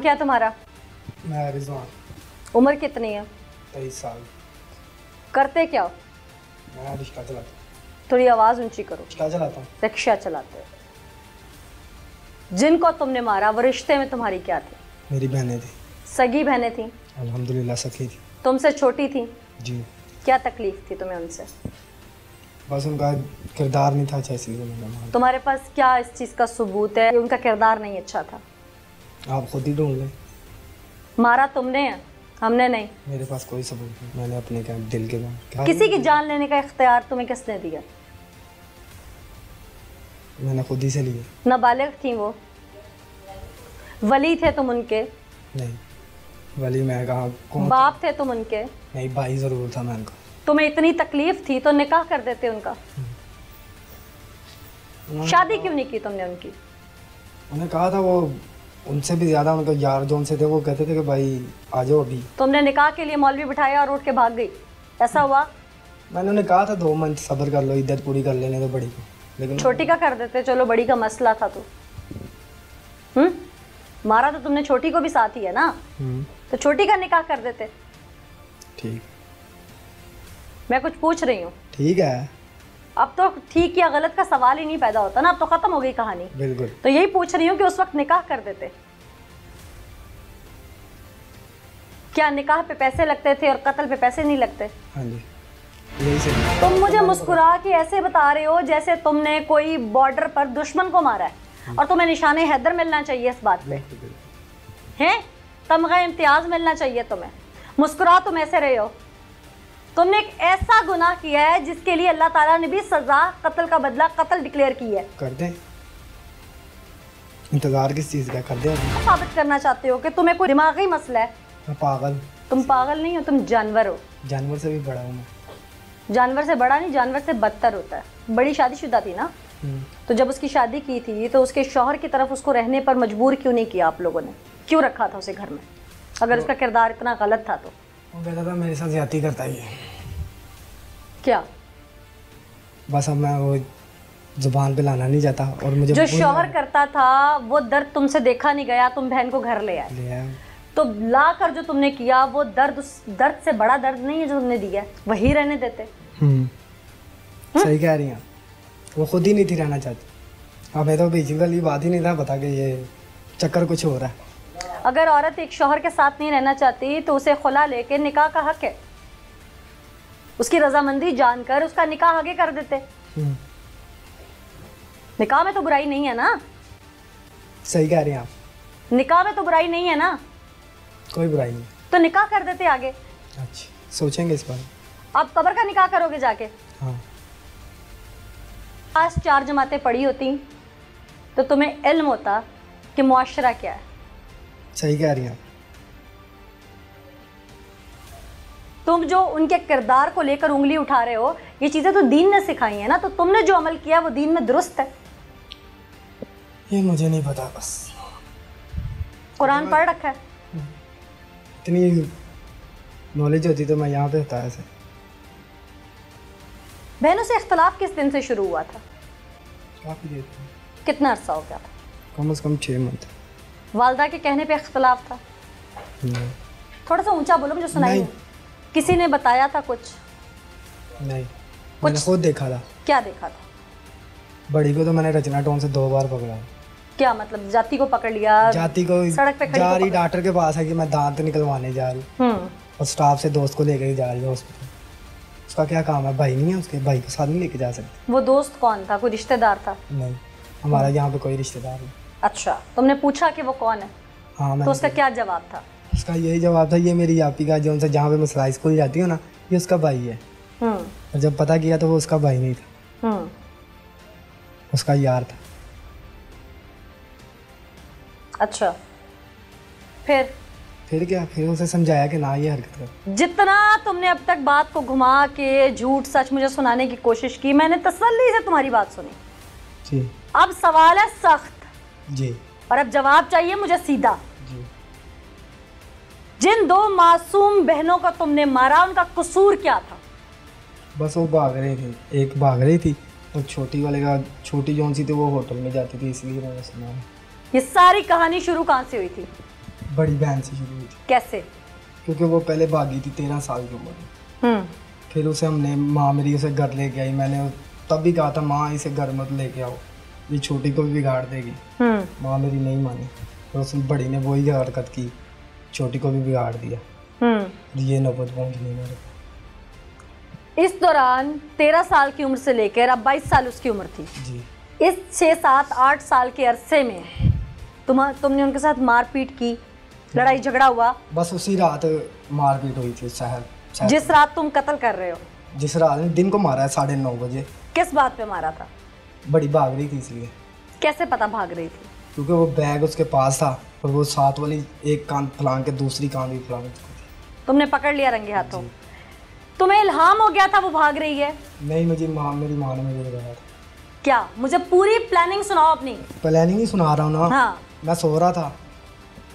नाम क्या है तुम्हारा? मैं रिजवान। उम्र कितनी है? 23 साल। करते क्या हो? मैं रिक्शा चलाता हूँ। थोड़ी आवाज ऊंची करो। रिक्शा चलाता हूँ। रिक्शा चलाते हो। जिनको तुमने मारा वो रिश्ते में तुम्हारी क्या थी? मेरी बहनें थी। सगी बहनें थी? अल्हम्दुलिल्लाह सखी थी। तुमसे छोटी थी? जी। क्या तकलीफ थी तुम्हें उनसे? बस उनका किरदार नहीं था अच्छा, इसलिए मैंने मारा। तुम्हारे पास क्या इस चीज़ का सबूत है कि उनका किरदार नहीं अच्छा था? आप खुद ही ढूंढ लें। मारा तुमने है, हमने नहीं। मेरे पास कोई सबूत नहीं। मैंने अपने क्या दिल के क्या किसी की जान लेने का इख्तियार तुम्हें किसने दिया? मैंने खुद ही से लिया। नाबालिग थी वो? वली थे तुम उनके? नहीं, वली मैं कहा कौन? बाप थे तुम उनके? नहीं, भाई ज़रूर था मैं उनका। तुम्हें इतनी तकलीफ थी तो निकाह कर देते उनका। शादी क्यों नहीं की तुमने उनकी? उन्हें कहा था, वो उनसे भी ज़्यादा उनके यार जो उनसे थे वो कहते थे कि भाई आ जाओ अभी। तुमने निकाह के लिए मौलवी बिठाया और उठ के भाग गई, ऐसा हुआ? मैंने उन्हें कहा था 2 मंथ सब्र कर लो, इद्दत पूरी कर लेने दो बड़ी को, लेकिन छोटी का कर देते, चलो बड़ी का मसला था तो। मारा तो तुमने छोटी को भी साथ ही है ना, तो छोटी का निकाह कर देते। ठीक, मैं कुछ पूछ रही हूँ। ठीक है। अब तो ठीक या गलत का सवाल ही नहीं पैदा होता ना, अब तो खत्म हो गई कहानी। बिल्कुल। तो यही पूछ रही हूँ कि उस वक्त निकाह कर देते। क्या निकाह पे पैसे लगते थे और कत्ल पे पैसे नहीं लगते? हाँ जी, यही से। तुम मुझे मुस्कुरा के ऐसे बता रहे हो जैसे तुमने कोई बॉर्डर पर दुश्मन को मारा है और तुम्हें निशाने हैदर मिलना चाहिए इस बात पे, हैं? तमगा इम्तियाज मिलना चाहिए तुम्हें। मुस्कुरा तुम ऐसे रहे हो। तुमने एक ऐसा गुनाह किया है जिसके लिए अल्लाह ताला ने भी सजा, कत्ल का बदला कत्ल डिक्लेयर की है। कर दें? इंतजार किस चीज़ का? कर दें। साबित करना चाहते हो कि तुम्हें कोई दिमागी मसला है? मैं पागल? तुम पागल नहीं हो, तुम जानवर हो। जानवर से भी बड़ा हूँ मैं। जानवर से बड़ा नहीं, जानवर से बदतर होता है। बड़ी शादीशुदा थी ना, तो जब उसकी शादी की थी तो उसके शौहर की तरफ उसको रहने पर मजबूर क्यों नहीं किया आप लोगों ने? क्यों रखा था उसे घर में अगर उसका किरदार इतना गलत था तो? वो कहता था मेरे साथ ज्यादती करता ही है। क्या? बस अब मैं वो जुबान पे लाना नहीं चाहता, और मुझे जो शौहर करता था वो दर्द तुमसे देखा नहीं गया, तुम बहन को घर ले आए, तो ला कर जो तुमने किया वो दर्द, उस दर्द से बड़ा दर्द नहीं है जो तुमने दिया, वही रहने देते। सही कह रही हैं, वो खुद ही नहीं थी रहना चाहती। हमें तो बेसिकली बात ही नहीं था पता कि ये चक्कर कुछ हो रहा है। अगर औरत एक शौहर के साथ नहीं रहना चाहती तो उसे खुला लेके निकाह का हक है, उसकी रजामंदी जानकर उसका निकाह आगे कर देते। निकाह में तो बुराई नहीं है ना? सही कह रही हैं आप। निकाह में तो बुराई नहीं है ना? कोई बुराई नहीं, तो निकाह कर देते आगे। अच्छा, सोचेंगे इस बार। अब कब्र का निकाह करोगे जाके? हाँ। आज 4 जमातें पढ़ी होती तो तुम्हें इल्म होता कि मुआशरा क्या है। सही कह रही हैं। तुम जो उनके किरदार को लेकर उंगली उठा रहे हो, ये चीजें तो दीन ने सिखाई है ना, तो तुमने जो अमल किया वो दीन में दुरुस्त है। ये मुझे नहीं पता, बस कुरान पढ़ रखा है? इतनी नॉलेज होती तो मैं यहाँ पे होता ऐसे। बहनों से इख्तलाफ किस दिन से शुरू हुआ था? काफ़ी देर। कितना अरसा हो गया था? कम से कम 6 मंथ। वालदा के कहने पे इख्तलाफ था? थोड़ा सा ऊंचा बोलो, मुझे सुनाई नहीं। किसी ने बताया था कुछ? नहीं, मैंने खुद देखा था। क्या देखा था? बड़ी को तो मैंने रचना टाउन से 2 बार पकड़ा। क्या मतलब? जाति को पकड़ लिया? जाति को सड़क पे जा रही डॉक्टर के पास है कि मैं दांत निकलवाने जा रही, और स्टाफ से दोस्त को लेकर जा रही है हॉस्पिटल। उसका क्या काम है? भाई नहीं है उसके, भाई को साथ नहीं लेके जा सकते। वो दोस्त कौन था? कोई रिश्तेदार था? नहीं, हमारा यहाँ पे कोई रिश्तेदार नहीं। अच्छा, तुमने पूछा कि वो कौन है? हाँ। तो उसका क्या जवाब था? उसका यही जवाब था, ये मेरी यापी का जो उनसे जहाँ पे मैं सिलाई स्कूल जाती हूँ ना, ये उसका भाई है। और जब पता किया तो वो उसका भाई नहीं था, उसका यार था। अच्छा, फिर क्या? फिर उसे समझाया कि ना ये हरकत कर। जितना तुमने अब तक बात को घुमा के झूठ सच मुझे सुनाने की कोशिश की, मैंने तसल्ली से तुम्हारी बात सुनी जी। अब सवाल है सख्त जी, और अब जवाब चाहिए मुझे सीधा जी। जिन 2 मासूम बहनों का तुमने मारा, उनका कसूर क्या था? बस वो भाग रही थी, एक भाग रही थी और छोटी वाले का, छोटी जौन सी थी वो होटल में जाती थी, इसलिए मैंने सुना। ये सारी कहानी शुरू कहाँ से हुई थी? बड़ी बहन से शुरू हुई थी। कैसे? क्योंकि वो पहले भागी थी 13 साल की उम्र में। फिर उसे हमने, माँ मेरी उसे घर लेके आई। मैंने तब भी कहा था माँ इसे घर मत लेके आओ, ये छोटी को भी बिगाड़ देगी। माँ मेरी नहीं मानी, तो उस बड़ी ने वही हरकत की, छोटी को भी बिगाड़ दिया। ये नौबत पहुँच गई मेरे। इस दौरान 13 साल की उम्र से लेकर अब 22 साल उसकी उम्र थी जी। इस 6, 7, 8 साल के अरसे में तुमने उनके साथ मारपीट की, लड़ाई झगड़ा हुआ? बस उसी रात मारपीट हुई थी शहर। जिस रात तुम कत्ल कर रहे हो? जिस रात दिन को मारा है 9:30 बजे। किस बात पे मारा था? बड़ी भाग रही थी इसलिए। कैसे पता भाग रही थी? क्योंकि वो बैग उसके पास था और वो साथ वाली एक कान फलांग के दूसरी कान भी फलांग थी। तुमने पकड़ लिया रंगे हाथों? तुम्हें इल्हाम हो गया था वो भाग रही है? नहीं, मुझे मेरी माँ ने मुझे बताया था। क्या? मुझे पूरी प्लानिंग सुनाओ अपनी। प्लानिंग ही सुना रहा हूँ ना। हाँ। मैं सो रहा था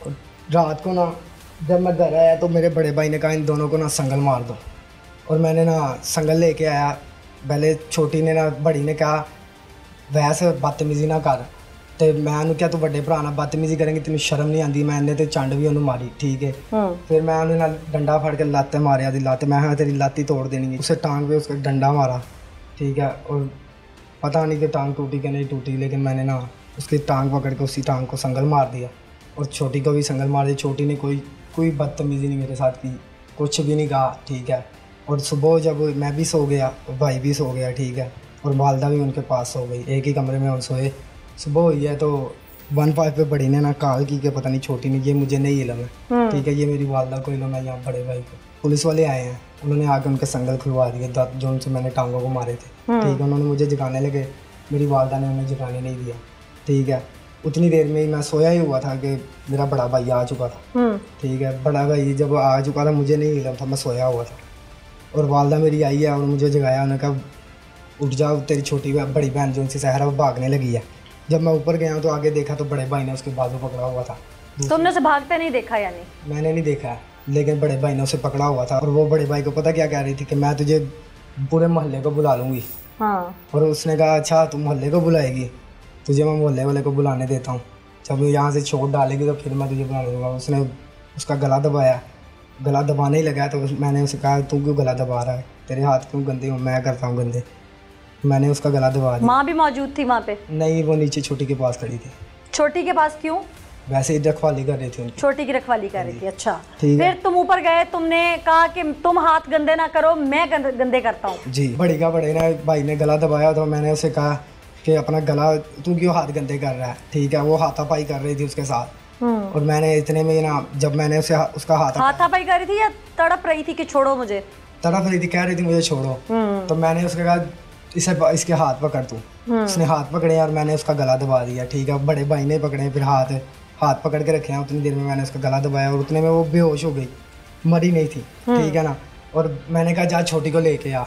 और रात को ना जब मैं घर आया तो मेरे बड़े भाई ने कहा इन दोनों को ना संगल मार दो, और मैंने ना संगल लेके आया। पहले छोटी ने ना बड़ी ने कहा वैसे बदतमीजी ना कर, तो मैं उन्हें क्या तू बड़े भरा ना बदतमीजी करेंगे, तेन शर्म नहीं आती। मैंने तो चंड भी उन्होंने मारी, ठीक है। फिर मैं उन्हें ना डंडा फड़ के लाते मारिया दी लाते, मैं तेरी लाती तोड़ देनी है। उसे टांग पे उसका डंडा मारा, ठीक है। और पता नहीं कि टांग टूटी कि नहीं टूटी, लेकिन मैंने ना उसकी टांग पकड़ के उसी टांग को संगल मार दिया और छोटी को भी संगल मार दिया। छोटी ने कोई बदतमीजी नहीं मेरे साथ की, कुछ भी नहीं कहा, ठीक है। और सुबह जब मैं भी सो गया और भाई भी सो गया, ठीक है, और वालदा भी उनके पास सो गई, एक ही कमरे में हम सोए। सुबह हुई है तो 1-5 पे बड़ी ने ना कॉल की कि पता नहीं छोटी ने, ये मुझे नहीं इलम है, ठीक है, ये मेरी वालदा को इलम है, यहाँ बड़े भाई को। पुलिस वाले आए हैं, उन्होंने आके उनके संगल खुलवा दिए जो उनसे मैंने टांगों को मारे थे, ठीक है। उन्होंने मुझे जगाने लगे, मेरी वालदा ने उन्हें जगाने नहीं दिया, ठीक है। उतनी देर में ही मैं सोया ही हुआ था कि मेरा बड़ा भाई आ चुका था, ठीक है। बड़ा भाई जब आ चुका था मुझे नहीं इलम था, मैं सोया हुआ था, और वालदा मेरी आई है और मुझे जगाया। उन्होंने कहा उठ जाओ, तेरी छोटी बड़ी बहन जो उनसे सहरा वो भागने लगी है। जब मैं ऊपर गया तो आगे देखा तो बड़े भाई ने उसके बाजू पकड़ा हुआ था। तुमने उसे भागते नहीं देखा? यानी मैंने नहीं देखा, लेकिन बड़े भाई ने उसे पकड़ा हुआ था। और वो बड़े भाई को पता क्या कह रही थी कि मैं तुझे पूरे मोहल्ले को बुला लूँगी। हाँ। और उसने कहा अच्छा तू मोहल्ले को बुलाएगी, तुझे मैं मोहल्ले वाले को बुलाने देता हूँ, जब यहाँ से चोट डालेगी तो फिर मैं तुझे बुला दूँगा। उसने उसका गला दबाया, गला दबाने ही लगा तो मैंने उसे कहा तू क्यों गला दबा रहा है, तेरे हाथ क्यों गंदे हो? मैं करता हूँ गंदे। मैंने उसका गला दबा दिया। माँ भी मौजूद थी वहाँ पे? नहीं, वो नीचे छोटी के पास खड़ी थी। छोटी के पास क्यों? वैसे ही रखवाली कर रही थी उनकी। छोटी की रखवाली कर रही थी, अच्छा। फिर तुम ऊपर गए, तुमने कहा कि तुम हाथ गंदे ना करो, मैं गंदे करता हूँ। जी। बड़े ने भाई ने गला दबाया तो मैंने उसे कहा कि अपना गला तू क्यों हाथ गंदे कर रहा है, ठीक है। वो हाथापाई कर रही थी उसके साथ, और मैंने इतने में ना जब मैंने उसे उसका हाथापाई कर रही थी या तड़प रही थी कि छोड़ो मुझे? तड़प रही थी, कह रही थी मुझे छोड़ो। तो मैंने उसके कहा इसके हाथ पकड़ तू। उसने हाथ पकड़े और मैंने उसका गला दबा दिया, ठीक है। बड़े भाई ने पकड़े, फिर हाथ पकड़ के रखे हैं। उतनी देर में मैंने उसका गला दबाया और उतने में वो बेहोश हो गई, मरी नहीं थी, ठीक है ना। और मैंने कहा जा छोटी को लेके आ,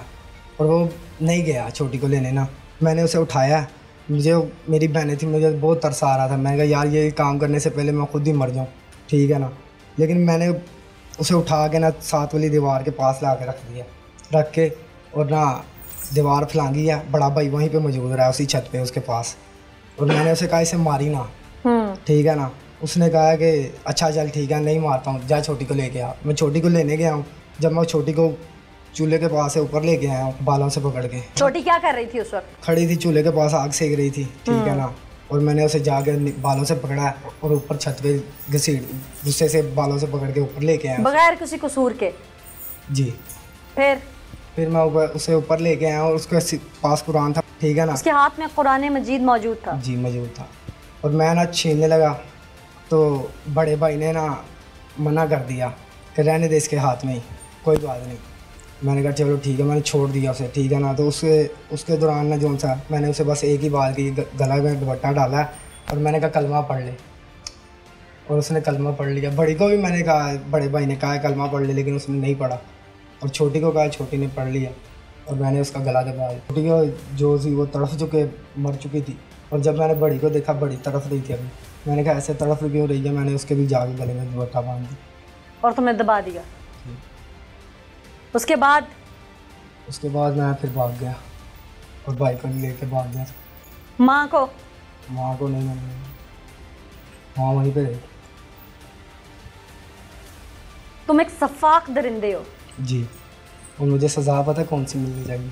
और वो नहीं गया छोटी को लेने ना। मैंने उसे उठाया, मुझे मेरी बहनें थी, मुझे बहुत तरस आ रहा था। मैंने कहा यार ये काम करने से पहले मैं खुद ही मर जाऊँ, ठीक है ना। लेकिन मैंने उसे उठा के ना साथ वाली दीवार के पास ला के रख दिया, रख के और ना दीवार फलांगी है। बड़ा भाई वहीं पे मौजूद रहा उसी छत पे उसके पास, और मैंने उसे कहा इसे मारी ना, ठीक है ना। उसने कहा कि अच्छा चल ठीक है नहीं मारता हूँ, जा छोटी को लेके आ। मैं छोटी को लेने गया हूँ, जब मैं छोटी को चूल्हे के पास से ऊपर लेके आया हूँ बालों से पकड़ के। छोटी क्या कर रही थी उस वक्त? खड़ी थी चूल्हे के पास, आग सेक रही थी, ठीक है ना। और मैंने उसे जाके बालों से पकड़ा और ऊपर छत पे घसीट गुस्से से बालों से पकड़ के ऊपर लेके आया बगैर किसी कसूर के। जी। फिर मैं उसे ऊपर लेके आया और उसके पास कुरान था, ठीक है ना। उसके हाथ में कुरान मजीद मौजूद था? जी मौजूद था। और मैं ना छीनने लगा तो बड़े भाई ने ना मना कर दिया कि रहने दे इसके हाथ में ही, कोई बात नहीं। मैंने कहा चलो ठीक है, मैंने छोड़ दिया उसे, ठीक है ना। तो उसके दौरान ना जो सा मैंने उसे बस एक ही बात की, गला में दुपट्टा डाला और मैंने कहा कलमा पढ़ ले, और उसने कलमा पढ़ लिया। बड़ी को भी मैंने कहा, बड़े भाई ने कहा कलमा पढ़ ले, लेकिन उसने नहीं पढ़ा। और छोटी को कहा, छोटी ने पढ़ लिया और मैंने उसका गला दबाया। छोटी को जो थी वो तड़फ चुके मर चुकी थी, और जब मैंने बड़ी को देखा बड़ी तड़फ रही थी। अभी मैंने कहा ऐसे तड़फ क्यों रही है, मैंने उसके भी जाके गले में दुपट्टा बांध दिया और तुमने दबा दिया। उसके बाद मैं फिर भाग गया और भाई को लेके भाग गया। माँ को नहीं, मैंने वहाँ वहीं पे रही। तुम एक सफाक दरिंदे हो। जी, और मुझे सज़ा पता है कौन सी मिलनी चाहिए?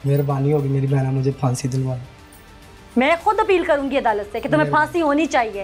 मेहरबानी होगी मेरी बहना, मुझे फांसी दिलवा दो। मैं खुद अपील करूंगी अदालत से कि तुम्हें फांसी होनी चाहिए।